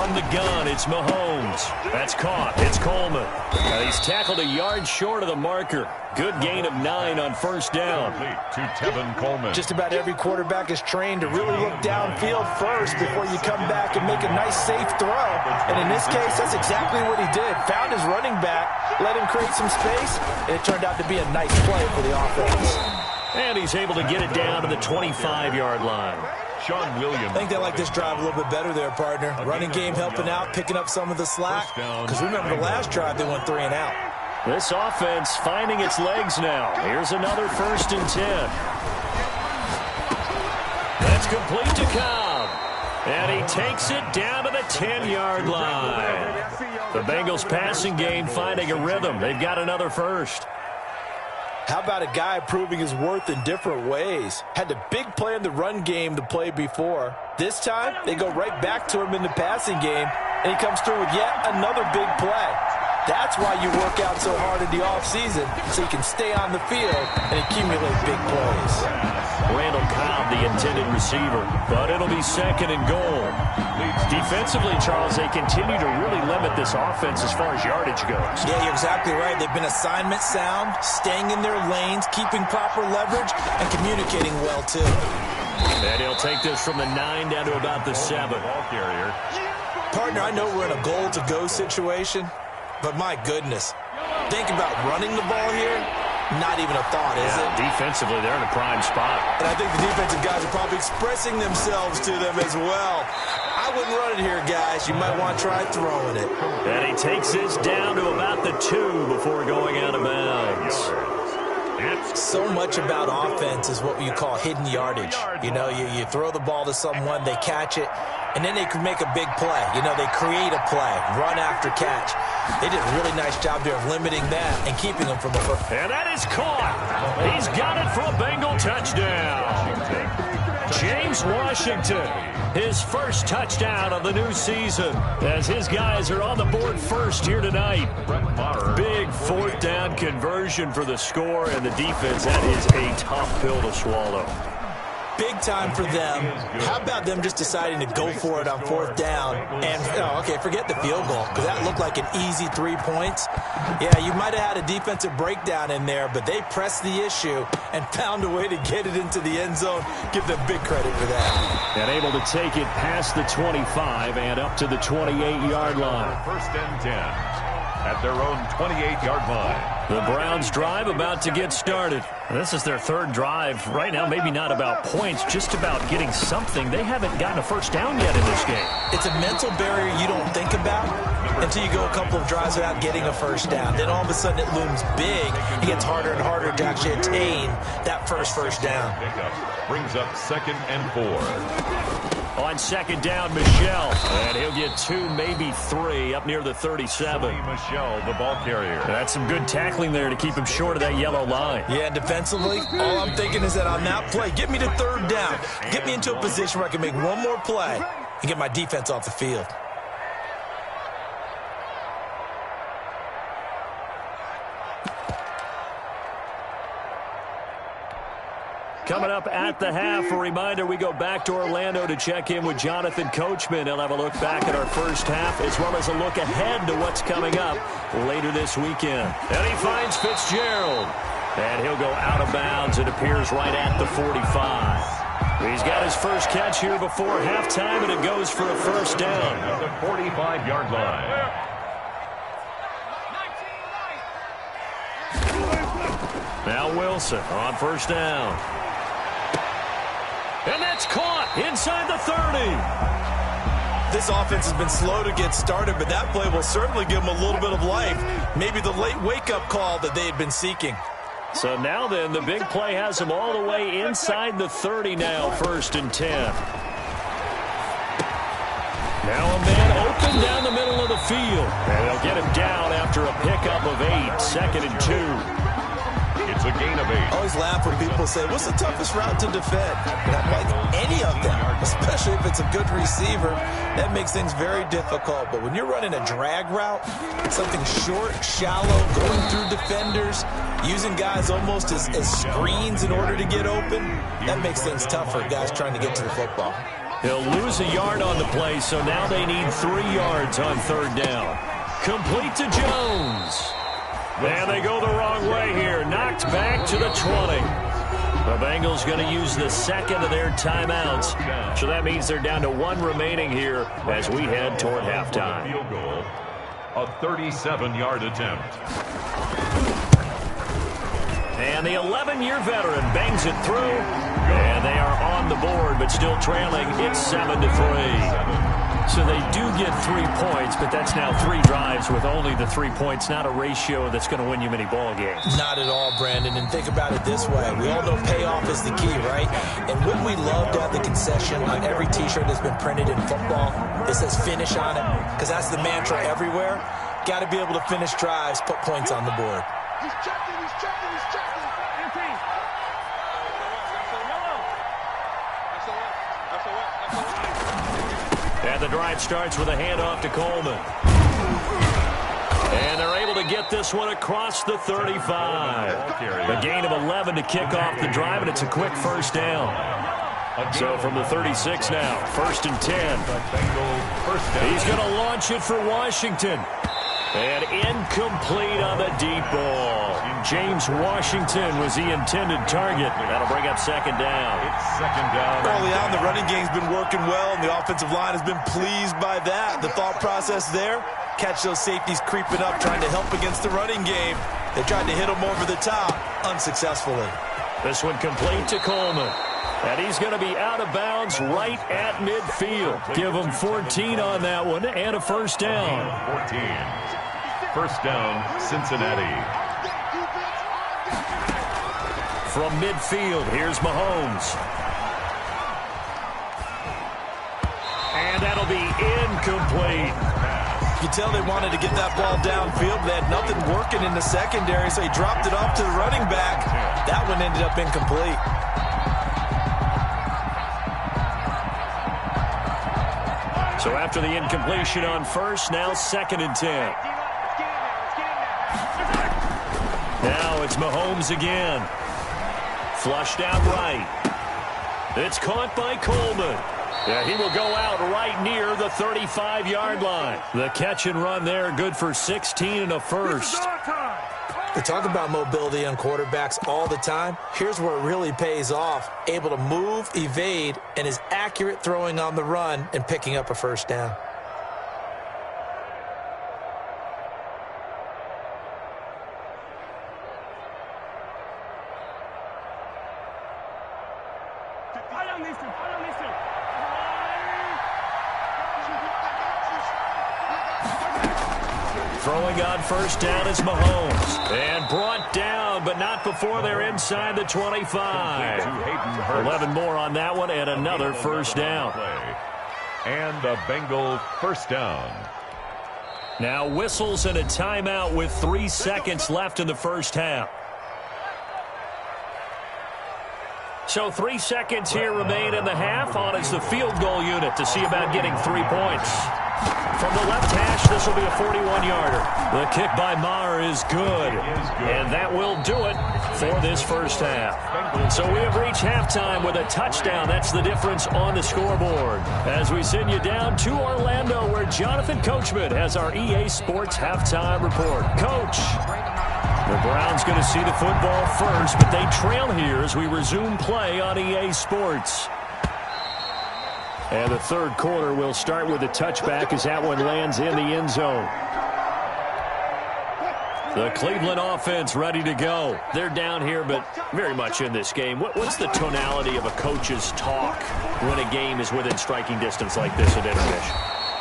From the gun, it's Mahomes. That's caught. It's Coleman. He's tackled a yard short of the marker. Good gain of 9 on first down. To Tevin Coleman. Just about every quarterback is trained to really look downfield first before you come back and make a nice, safe throw. And in this case, that's exactly what he did. Found his running back, let him create some space, and it turned out to be a nice play for the offense. And he's able to get it down to the 25-yard line. Sean Williams. I think they like this drive a little bit better there, partner. Running game helping out, picking up some of the slack. Because remember, the last drive, they went 3 and out. This offense finding its legs now. Here's another 1st and 10. That's complete to Cobb. And he takes it down to the 10-yard line. The Bengals passing game finding a rhythm. They've got another first. How about a guy proving his worth in different ways? Had the big play in the run game to play before. This time, they go right back to him in the passing game, and he comes through with yet another big play. That's why you work out so hard in the offseason, so you can stay on the field and accumulate big plays. Randall Cobb, the intended receiver, but it'll be 2nd and goal. Defensively, Charles, they continue to really limit this offense as far as yardage goes. Yeah, you're exactly right. They've been assignment sound, staying in their lanes, keeping proper leverage, and communicating well, too. And he'll take this from the 9 down to about the 7. Partner, I know we're in a goal-to-go situation, but my goodness, think about running the ball here. Not even a thought, is it? Defensively, they're in a prime spot. And I think the defensive guys are probably expressing themselves to them as well. I wouldn't run it here, guys. You might want to try throwing it. And he takes this down to about the 2 before going out of bounds. So much about offense is what you call hidden yardage. You know, you throw the ball to someone, they catch it, and then they can make a big play. You know, they create a play, run after catch. They did a really nice job there of limiting that and keeping them from a first. And that is caught. He's got it for a Bengal touchdown. James Washington, his first touchdown of the new season, as his guys are on the board first here tonight. Big 4th down conversion for the score, and the defense, that is a tough pill to swallow. Big time for them. How about them just deciding to go for it on 4th down? And, okay, forget the field goal, because that looked like an easy 3 points. Yeah, you might have had a defensive breakdown in there, but they pressed the issue and found a way to get it into the end zone. Give them big credit for that. And able to take it past the 25 and up to the 28-yard line. 1st and 10 at their own 28-yard line. The Browns drive about to get started. This is their 3rd drive. Right now, maybe not about points, just about getting something. They haven't gotten a first down yet in this game. It's a mental barrier you don't think about until you go a couple of drives without getting a first down. Then all of a sudden it looms big. It gets harder and harder to actually attain that first down. Brings up 2nd and 4. On 2nd down, Michelle. And he'll get 2, maybe 3, up near the 37. Michelle, the ball carrier. That's some good tackling there to keep him short of that yellow line. Yeah, defensively, all I'm thinking is that on that play, get me to 3rd down. Get me into a position where I can make one more play and get my defense off the field. Coming up at the half, a reminder, we go back to Orlando to check in with Jonathan Coachman. He'll have a look back at our first half, as well as a look ahead to what's coming up later this weekend. And he finds Fitzgerald. And he'll go out of bounds. It appears right at the 45. He's got his first catch here before halftime, and it goes for a first down. At the 45-yard line. Now Wilson on first down. And that's caught inside the 30. This offense has been slow to get started, but that play will certainly give them a little bit of life. Maybe the late wake-up call that they had been seeking. So now then, the big play has them all the way inside the 30 now, 1st and 10. Now a man open down the middle of the field. And they'll get him down after a pickup of 8, 2nd and 2. It's a gain of 8. I always laugh when people say, what's the toughest route to defend? Not like any of them, especially if it's a good receiver. That makes things very difficult. But when you're running a drag route, something short, shallow, going through defenders, using guys almost as screens in order to get open, that makes things tough for guys trying to get to the football. He'll lose a yard on the play, so now they need 3 yards on 3rd down. Complete to Jones. And they go the wrong way here. Knocked back to the 20. The Bengals going to use the second of their timeouts. So that means they're down to 1 remaining here as we head toward halftime. Field goal, a 37-yard attempt. And the 11-year veteran bangs it through. And they are on the board, but still trailing. It's 7-3. So they do get 3 points, but that's now 3 drives with only the 3 points, not a ratio that's going to win you many ball games. Not at all, Brandon. And think about it this way. We all know payoff is the key, right? And wouldn't we love to have the concession on every T-shirt that's been printed in football? It says finish on it, because that's the mantra everywhere. Got to be able to finish drives, put points on the board. He's checking, he's checking, he's checking. And the drive starts with a handoff to Coleman. And they're able to get this one across the 35. A gain of 11 to kick off the drive, and it's a quick 1st down. So from the 36 now, 1st and 10. He's going to launch it for Washington. And incomplete on the deep ball. James Washington was the intended target. That'll bring up 2nd down. It's 2nd down. Early on, the running game's been working well, and the offensive line has been pleased by that. The thought process there, catch those safeties creeping up, trying to help against the running game. They tried to hit them over the top, unsuccessfully. This one complete to Coleman. And he's going to be out of bounds right at midfield. Give him 14 on that one and a 1st down. 14. 1st down, Cincinnati. From midfield, here's Mahomes. And that'll be incomplete. You can tell they wanted to get that ball downfield. They had nothing working in the secondary, so he dropped it off to the running back. That one ended up incomplete. So after the incompletion on 1st, now 2nd and 10. Now it's Mahomes again. Flushed out right. It's caught by Coleman. Yeah, he will go out right near the 35-yard line. The catch and run there, good for 16 and a 1st. They talk about mobility on quarterbacks all the time. Here's where it really pays off. Able to move, evade, and is accurate throwing on the run and picking up a 1st down. Throwing on 1st down is Mahomes. And brought down, but not before they're inside the 25. 11 more on that one, and another 1st down. And a Bengal 1st down. Now whistles and a timeout with 3 seconds left in the 1st half. So 3 seconds here remain in the half. On is the field goal unit to see about getting 3 points. From the left hash, this will be a 41-yarder. The kick by Maher is good. And that will do it for this 1st half. So we have reached halftime with a touchdown. That's the difference on the scoreboard. As we send you down to Orlando, where Jonathan Coachman has our EA Sports halftime report. Coach, the Browns going to see the football first, but they trail here as we resume play on EA Sports. And the 3rd quarter will start with a touchback as that one lands in the end zone. The Cleveland offense ready to go. They're down here, but very much in this game. What's the tonality of a coach's talk when a game is within striking distance like this at intermission?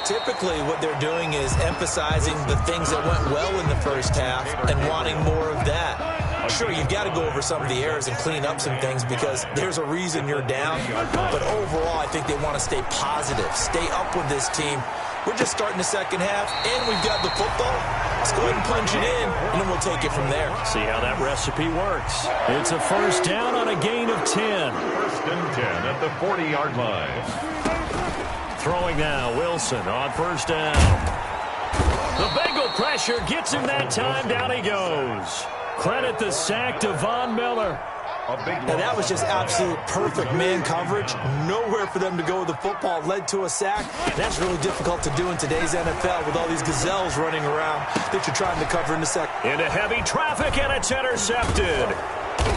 Typically, what they're doing is emphasizing the things that went well in the 1st half and wanting more of that. Sure, you've got to go over some of the errors and clean up some things because there's a reason you're down. But overall, I think they want to stay positive, stay up with this team. We're just starting the 2nd half, and we've got the football. Let's go ahead and punch it in, and then we'll take it from there. See how that recipe works. It's a 1st down on a gain of 10. 1st and 10 at the 40-yard line. Throwing now, Wilson on 1st down. The Bengal pressure gets him that time. Down he goes. Credit the sack to Von Miller. Now, that was just absolute perfect man coverage. Nowhere for them to go with the football. Led to a sack. That's really difficult to do in today's NFL with all these gazelles running around that you're trying to cover in the second. Into heavy traffic, and it's intercepted.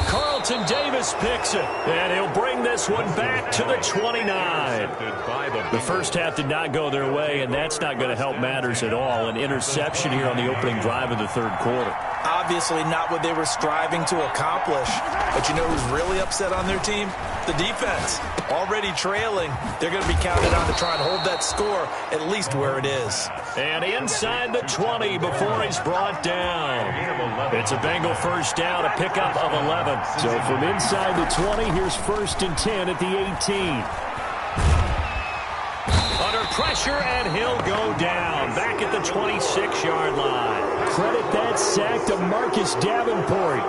Carlton Davis picks it, and he'll bring this one back to the 29. The first half did not go their way, and that's not going to help matters at all. An interception here on the opening drive of the third quarter. Obviously not what they were striving to accomplish. But you know who's really upset on their team? The defense. Already trailing. They're going to be counted on to try and hold that score at least where it is. And inside the 20 before he's brought down. It's a Bengal first down, a pickup of 11. So from inside the 20, here's 1st and 10 at the 18. Under pressure, and he'll go down. Back at the 26-yard line. Credit that sack to Marcus Davenport.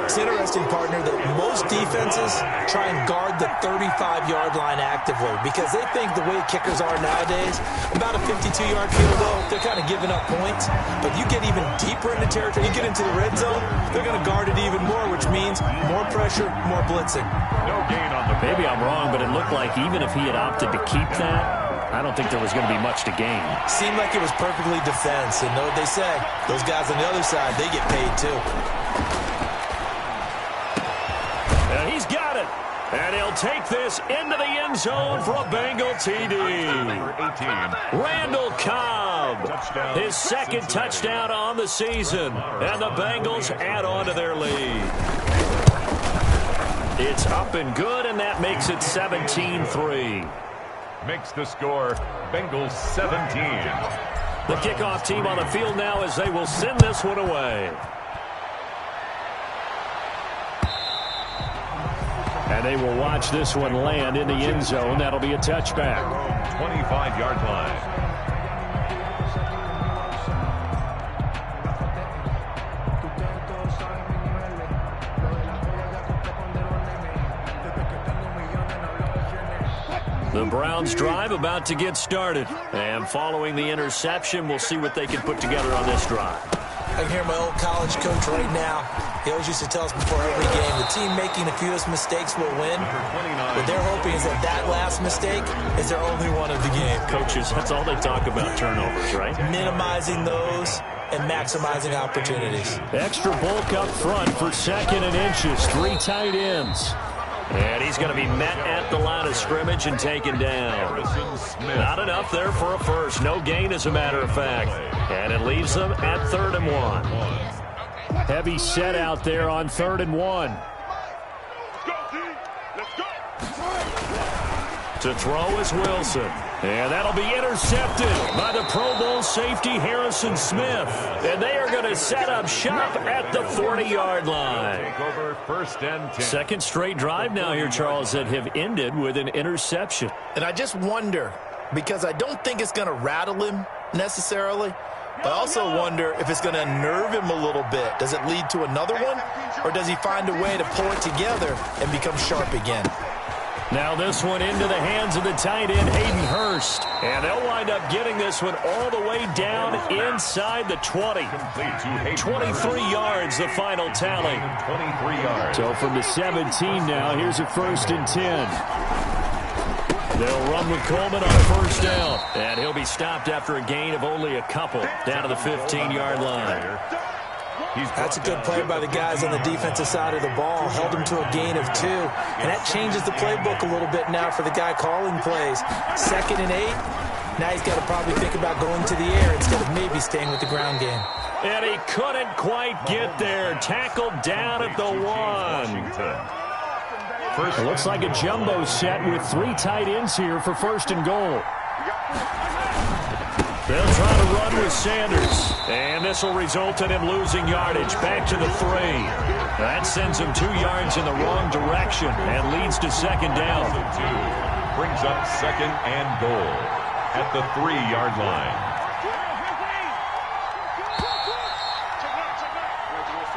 It's interesting, partner, that most defenses try and guard the 35-yard line actively because they think the way kickers are nowadays, about a 52-yard field goal, they're kind of giving up points. But you get even deeper into territory, you get into the red zone, they're going to guard it even more, which means more pressure, more blitzing. No gain on the Maybe I'm wrong, but it looked like even if he had opted to keep that, I don't think there was going to be much to gain. Seemed like it was perfectly defense, and know what they say, those guys on the other side, they get paid too. And he's got it. And he'll take this into the end zone for a Bengal TD. Randall Cobb, his second touchdown on the season. And the Bengals add on to their lead. It's up and good, and that makes it 17-3. Makes the score Bengals 17. The kickoff team on the field now as they will send this one away. And they will watch this one land in the end zone. That'll be a touchback. 25-yard line. The Browns drive about to get started. And following the interception, we'll see what they can put together on this drive. I can hear my old college coach right now. He always used to tell us before every game, the team making the fewest mistakes will win. What they're hoping is that that last mistake is their only one of the game. Coaches, that's all they talk about, turnovers, right? Minimizing those and maximizing opportunities. Extra bulk up front for 2nd and inches. 3 tight ends. And he's going to be met at the line of scrimmage and taken down. Not enough there for a first. No gain, as a matter of fact. And it leaves them at 3rd and 1. Heavy set out there on 3rd and 1. To throw is Wilson. And that'll be intercepted by the Pro Bowl safety Harrison Smith. And they are going to set up shop at the 40-yard line. Take over 1st and 10. Second straight drive now here, Charles, that have ended with an interception. And I just wonder, because I don't think it's going to rattle him necessarily, but I also wonder if it's going to unnerve him a little bit. Does it lead to another one? Or does he find a way to pull it together and become sharp again? Now this one into the hands of the tight end, Hayden Hurst. And they'll wind up getting this one all the way down inside the 20. 23 yards, the final tally. 23 yards. So from the 17 now, here's a 1st and 10. They'll run with Coleman on 1st down. And he'll be stopped after a gain of only a couple down to the 15-yard line. That's a good play by the guys on the defensive side of the ball. Held him to a gain of 2. And that changes the playbook a little bit now for the guy calling plays. 2nd and 8. Now he's got to probably think about going to the air instead of maybe staying with the ground game. And he couldn't quite get there. Tackled down at the 1. It looks like a jumbo set with 3 tight ends here for 1st and goal. They'll try to run with Sanders. And this will result in him losing yardage. Back to the 3. That sends him 2 yards in the wrong direction and leads to 2nd down. Brings up 2nd and goal at the 3-yard line.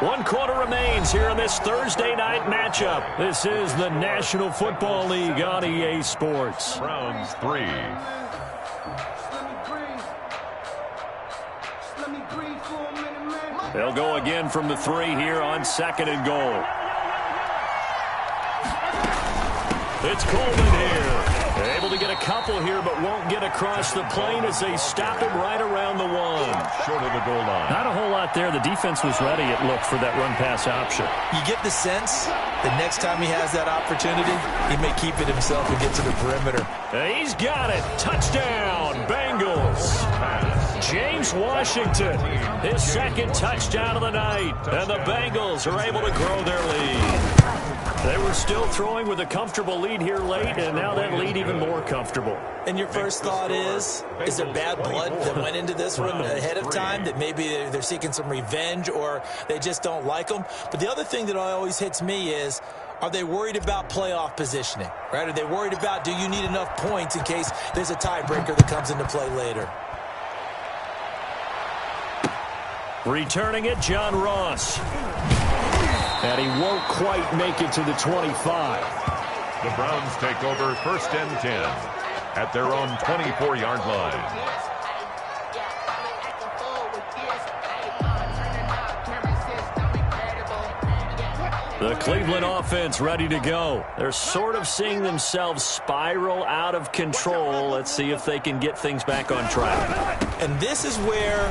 1 quarter remains here in this Thursday night matchup. This is the National Football League on EA Sports. Browns 3. They'll go again from the 3 here on 2nd and goal. It's Coleman here. Able to get a couple here, but won't get across the plane as they stop him right around the 1. Short of the goal line. Not a whole lot there. The defense was ready, it looked, for that run-pass option. You get the sense the next time he has that opportunity, he may keep it himself and get to the perimeter. He's got it. Touchdown, Bengals. James Washington, his second touchdown of the night. And the Bengals are able to grow their lead. They were still throwing with a comfortable lead here late, and now that lead even more comfortable. And your first thought is there bad blood that went into this one ahead of time, that maybe they're seeking some revenge or they just don't like them? But the other thing that always hits me is, are they worried about playoff positioning? Right? Are they worried about, do you need enough points in case there's a tiebreaker that comes into play later? Returning it, John Ross. And he won't quite make it to the 25. The Browns take over 1st and 10 at their own 24-yard line. The Cleveland offense ready to go. They're sort of seeing themselves spiral out of control. Let's see if they can get things back on track. And this is where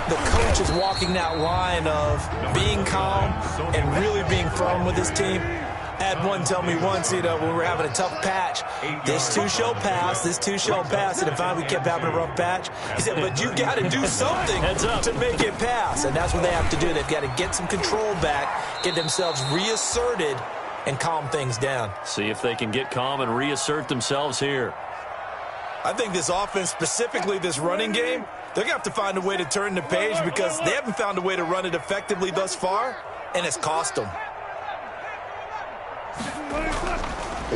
the coach is walking that line of being calm and really being firm with his team. I had one tell me once, when we were having a tough patch, this too shall pass, this too shall pass, and if we kept having a rough patch, he said, but you got to do something to make it pass, and that's what they have to do. They've got to get some control back, get themselves reasserted, and calm things down. See if they can get calm and reassert themselves here. I think this offense, specifically this running game, they're going to have to find a way to turn the page because they haven't found a way to run it effectively thus far, and it's cost them.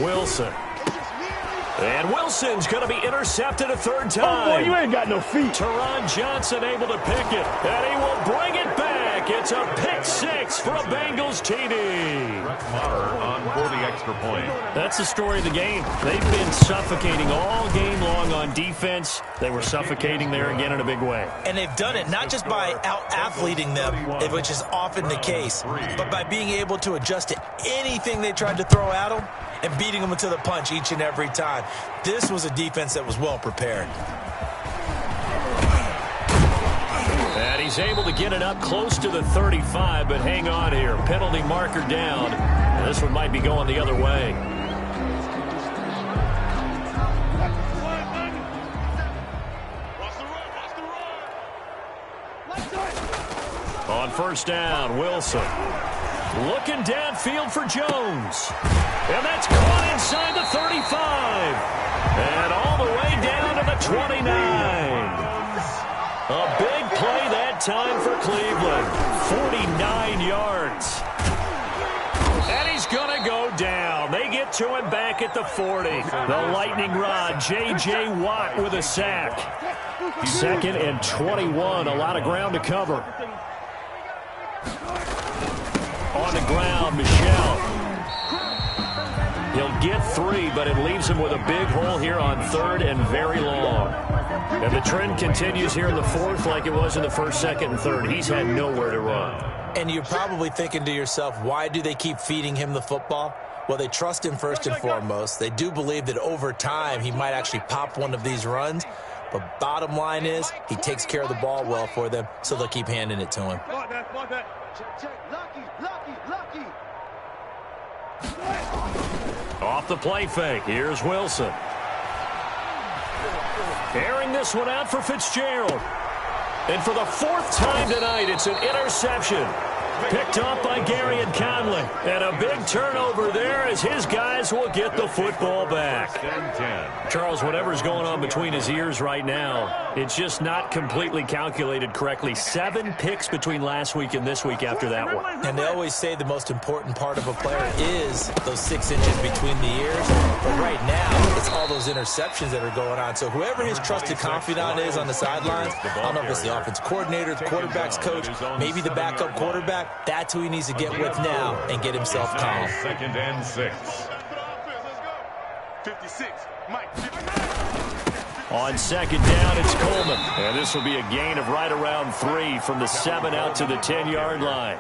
Wilson. And Wilson's going to be intercepted a third time. Oh, boy, you ain't got no feet. Teron Johnson able to pick it, and he will bring it back. It's a pick six for a Bengals TD. On for the extra point. That's the story of the game. They've been suffocating all game long on defense. They were suffocating there again in a big way. And they've done it not just by out-athleting them, which is often the case, but by being able to adjust to anything they tried to throw at them and beating them to the punch each and every time. This was a defense that was well prepared. And he's able to get it up close to the 35, but hang on here. Penalty marker down. And this one might be going the other way. On first down, Wilson. Looking downfield for Jones. And that's caught inside the 35. And all the way down to the 29. A big play that time for Cleveland. 49 yards. And he's going to go down. They get to him back at the 40. The lightning rod, J.J. Watt with a sack. 2nd and 21. A lot of ground to cover. On the ground, Michel. He'll get 3, but it leaves him with a big hole here on 3rd and very long. And the trend continues here in the 4th like it was in the 1st, 2nd, and 3rd. He's had nowhere to run. And you're probably thinking to yourself, why do they keep feeding him the football? Well, they trust him first and foremost. They do believe that over time he might actually pop one of these runs. But bottom line is he takes care of the ball well for them, so they'll keep handing it to him. Off the play fake. Here's Wilson. Airing this one out for Fitzgerald. And for the 4th time tonight, it's an interception. Picked off by Gary and Conley. And a big turnover there as his guys will get the football back. Charles, whatever's going on between his ears right now, it's just not completely calculated correctly. 7 picks between last week and this week after that one. And they always say the most important part of a player is those 6 inches between the ears. But right now, it's all those interceptions that are going on. So whoever his trusted confidant is on the sidelines, I don't know if it's the offense coordinator, the quarterback's coach, maybe the backup quarterback, that's who he needs to get with now and get himself calm. 2nd and 6. 56, Mike. On 2nd down, it's Coleman. And this will be a gain of right around 3 from the 7 out to the 10-yard line.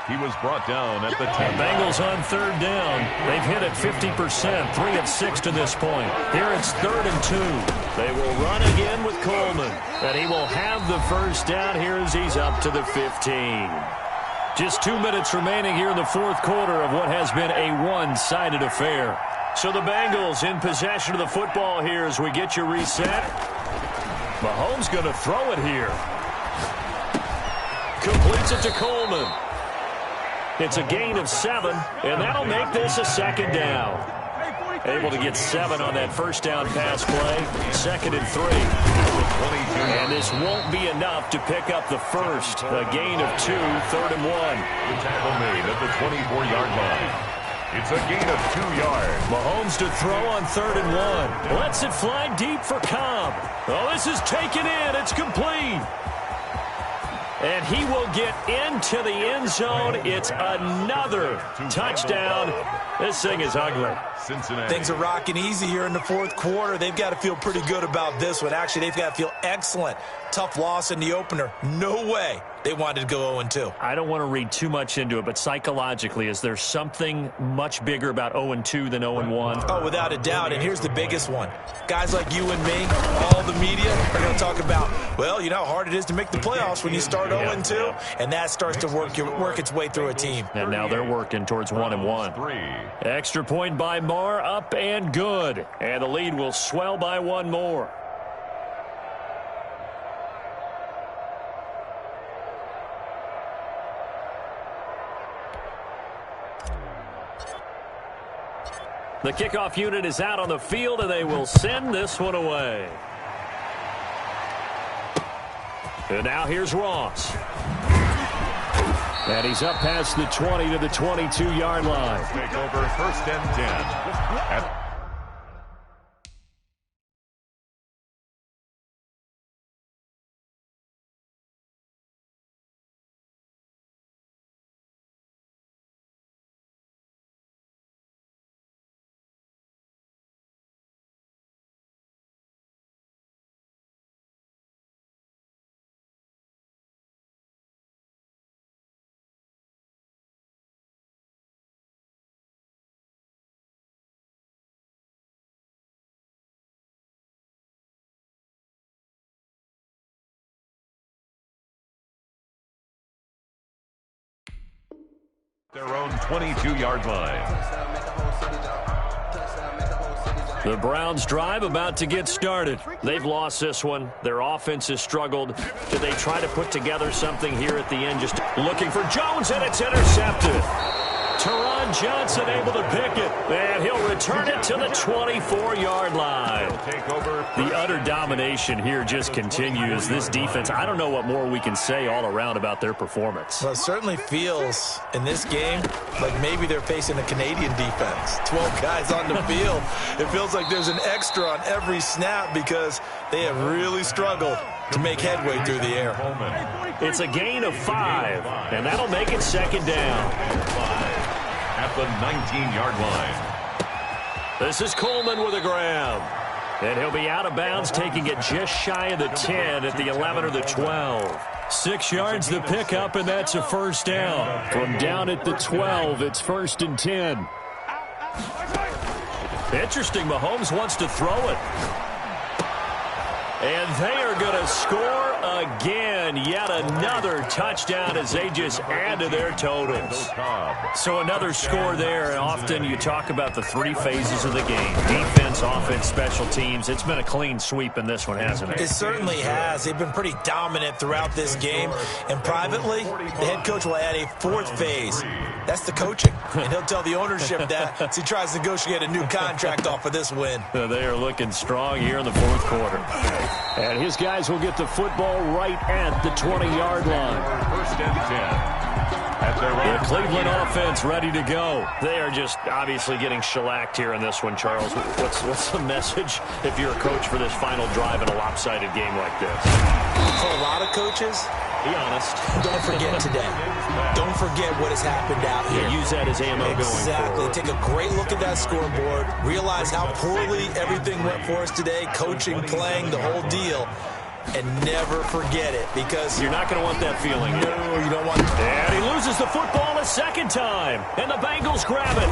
He was brought down at the 10. The Bengals on third down. They've hit it 50%, 3 of 6 to this point. Here it's 3rd and 2. They will run again with Coleman, and he will have the first down here as he's up to the 15. Just 2 minutes remaining here in the fourth quarter of what has been a one-sided affair. So the Bengals in possession of the football here as we get you reset. Mahomes going to throw it here. Completes it to Coleman. It's a gain of 7, and that'll make this a second down. Able to get 7 on that first down pass play. 2nd and 3. And this won't be enough to pick up the first. A gain of 2, 3rd and 1. The tackle made at the 24-yard line. It's a gain of 2 yards. Mahomes to throw on 3rd and 1. Lets it fly deep for Cobb. Oh, this is taken in. It's complete. And he will get into the end zone. It's another touchdown. This thing is ugly. Cincinnati. Things are rocking easy here in the fourth quarter. They've got to feel pretty good about this one. Actually, they've got to feel excellent. Tough loss in the opener. No way they wanted to go 0-2. I don't want to read too much into it, but psychologically, is there something much bigger about 0-2 than 0-1? Oh, without a doubt, and here's the biggest one. Guys like you and me, all the media, are going to talk about, well, you know how hard it is to make the playoffs when you start 0-2, and that starts to work its way through a team. And now they're working towards 1-1. Extra point by Marr, up and good. And the lead will swell by 1 more. The kickoff unit is out on the field, and they will send this one away. And now here's Ross. And he's up past the 20 to the 22-yard line. Take over 1st and 10. Their own 22-yard line. The Browns drive about to get started. They've lost this one. Their offense has struggled. Do they try to put together something here at the end? Just looking for Jones, and it's intercepted. Teron Johnson able to pick it, and he'll return it to the 24-yard line. The utter domination here just continues. This defense, I don't know what more we can say all around about their performance. Well, it certainly feels in this game like maybe they're facing a Canadian defense. 12 guys on the field. It feels like there's an extra on every snap because they have really struggled to make headway through the air. It's a gain of 5, and that'll make it 2nd down. At the 19-yard line. This is Coleman with a grab. And he'll be out of bounds, taking it just shy of the 10 at the 11 or the 12. 6 yards the pickup, and that's a first down. From down at the 12, it's 1st and 10. Interesting, Mahomes wants to throw it. And they are going to score again. Yet another touchdown as they just add to their totals. So another score there. And often you talk about the 3 phases of the game. Defense, offense, special teams. It's been a clean sweep in this one, hasn't it? It certainly has. They've been pretty dominant throughout this game. And privately, the head coach will add a 4th phase. That's the coaching. And he'll tell the ownership that as he tries to negotiate a new contract off of this win. They are looking strong here in the fourth quarter. And his guys will get the football right at the 20-yard line. 1st and 10. The Cleveland offense ready to go. They are just obviously getting shellacked here in this one, Charles. What's the message if you're a coach for this final drive in a lopsided game like this? For a lot of coaches, be honest. Don't forget today. Don't forget what has happened out here. Yeah, use that as ammo going forward. Exactly. Take a great look at that scoreboard. Realize how poorly everything went for us today. Coaching, playing, the whole deal. and never forget it, because you're not going to want that feeling. No, you don't want it. And he loses the football a second time, and the Bengals grab it.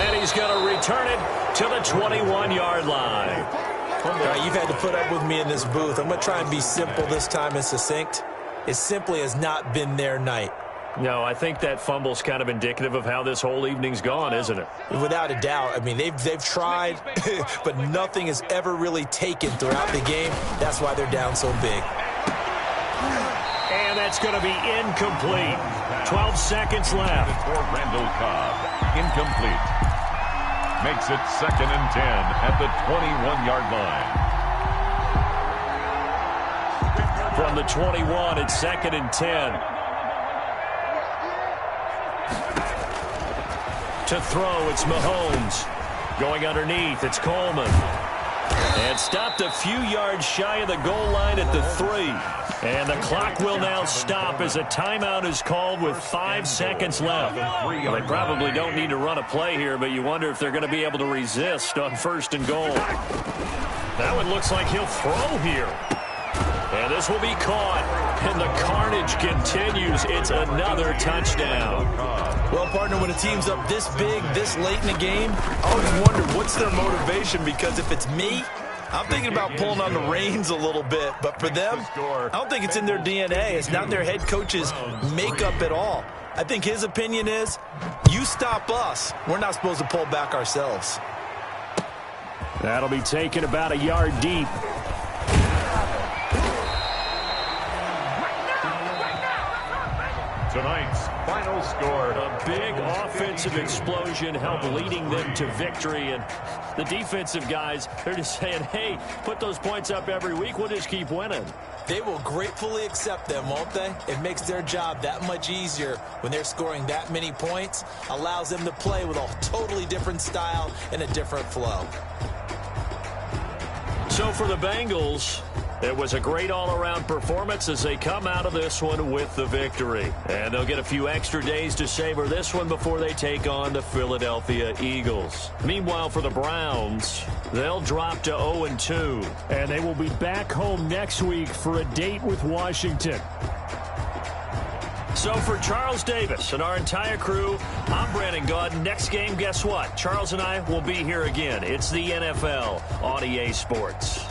And he's going to return it to the 21-yard line. All right, you've had to put up with me in this booth. I'm going to try and be simple this time and succinct. It simply has not been their night. No, I think that fumble's kind of indicative of how this whole evening's gone, isn't it? Without a doubt. I mean, they've tried, but nothing has ever really taken throughout the game. That's why they're down so big. And that's going to be incomplete. 12 seconds left. For Randall Cobb. Incomplete. Makes it 2nd and 10 at the 21-yard line. From the 21, it's 2nd and 10. To throw, it's Mahomes. Going underneath, it's Coleman. And stopped a few yards shy of the goal line at the 3. And the clock will now stop as a timeout is called with 5 seconds left. Well, they probably don't need to run a play here, but you wonder if they're going to be able to resist on 1st and goal. That one looks like he'll throw here. And this will be caught. And the carnage continues. It's another touchdown. Well, partner, when a team's up this big, this late in the game, I always wonder what's their motivation, because if it's me, I'm thinking about pulling on the reins a little bit. But for them, I don't think it's in their DNA. It's not their head coach's makeup at all. I think his opinion is, you stop us, we're not supposed to pull back ourselves. That'll be taken about a yard deep. Tonight's final score. A big offensive explosion helped leading them to victory. And the defensive guys, they're just saying, hey, put those points up every week. We'll just keep winning. They will gratefully accept them, won't they? It makes their job that much easier when they're scoring that many points. Allows them to play with a totally different style and a different flow. So for the Bengals, it was a great all-around performance as they come out of this one with the victory. And they'll get a few extra days to savor this one before they take on the Philadelphia Eagles. Meanwhile, for the Browns, they'll drop to 0-2. And they will be back home next week for a date with Washington. So for Charles Davis and our entire crew, I'm Brandon Gaudin. Next game, guess what? Charles and I will be here again. It's the NFL on EA Sports.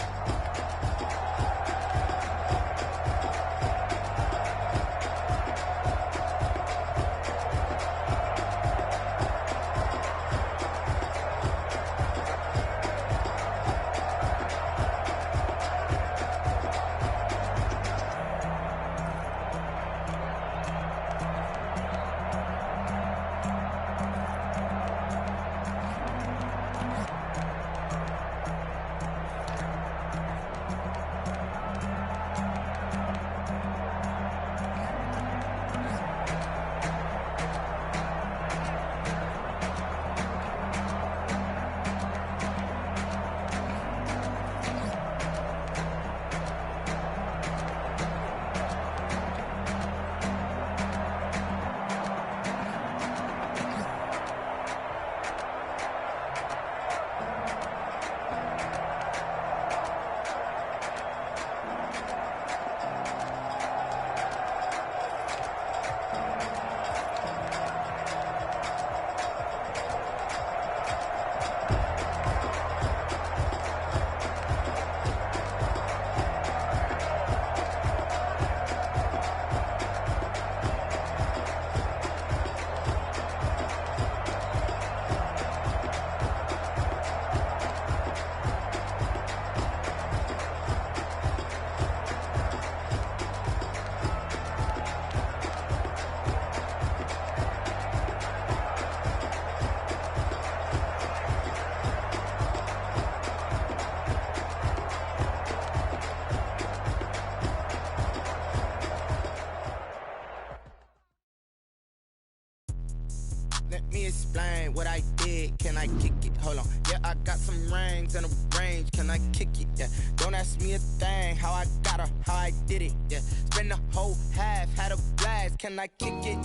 Let me explain what I did. Can I kick it? Hold on. Yeah, I got some rings and a range. Can I kick it? Yeah. Don't ask me a thing. How I got her, how I did it. Yeah. Spend the whole half, had a blast. Can I kick it?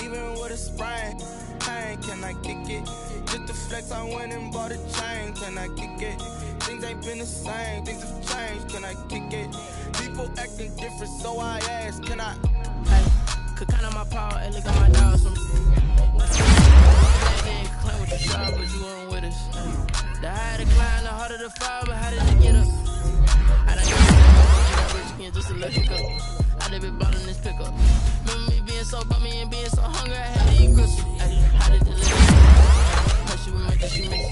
Even with a sprain. Pain, can I kick it? Just to flex, I went and bought a chain. Can I kick it? Things ain't been the same. Things have changed. Can I kick it? People acting different, so I ask. Can I? Hey, could count on my power and look at my dogs. Claim what you saw, but you weren't with us. The higher the climb, the harder the fall, but how did it get up? I done got rich skin just to let you go. I done been ballin' this pickup. Remember me being so bummy and being so hungry, I had to eat crystal. How did the little how she would make that she miss?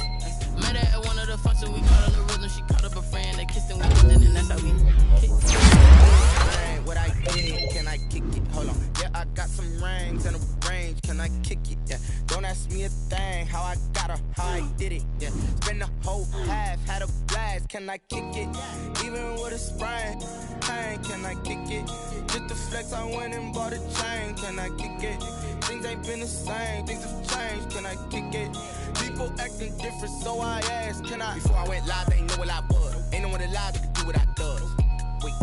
Met her at one of the functions, we caught on the rhythm. She caught up a friend, they kissed and we did it, and that's how we kick. What I did, can I kick it? Hold on. Yeah, I got some rings and a range. Can I kick it? Yeah. Don't ask me a thing. How I got her, how I did it. Yeah. Spend the whole half, had a blast. Can I kick it? Even with a sprain. Pain, can I kick it? Just to flex, I went and bought a chain. Can I kick it? Things ain't been the same. Things have changed. Can I kick it? People acting different, so I ask. Can I? Before I went live, they ain't know what I was. Ain't no one alive that could do what I does. Wait.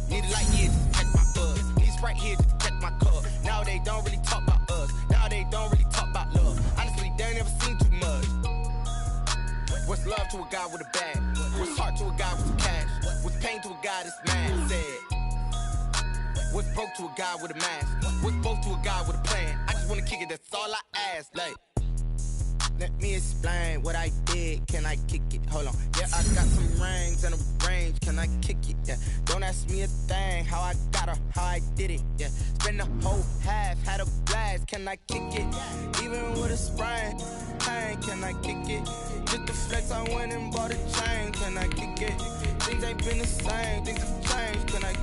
Need a light here just to catch my buzz. Need Sprite here just to catch my cup. Now they don't really talk about us. Now they don't really talk about love. Honestly, they ain't never seen too much. What's love to a guy with a bag? What's heart to a guy with some cash? What's pain to a guy that's mad? Said. What's broke to a guy with a mask? What's both to a guy with a plan? I just wanna kick it, that's all I ask. Like, let me explain what I did. Can I kick it? Hold on. Yeah, I got some rings and a range. Can I kick it? Yeah. Don't ask me a thing. How I got her, how I did it. Yeah. Spend the whole half, had a blast. Can I kick it? Even with a sprain. Pain, can I kick it? Just to flex, I went and bought a chain. Can I kick it? Things ain't been the same. Things have changed. Can I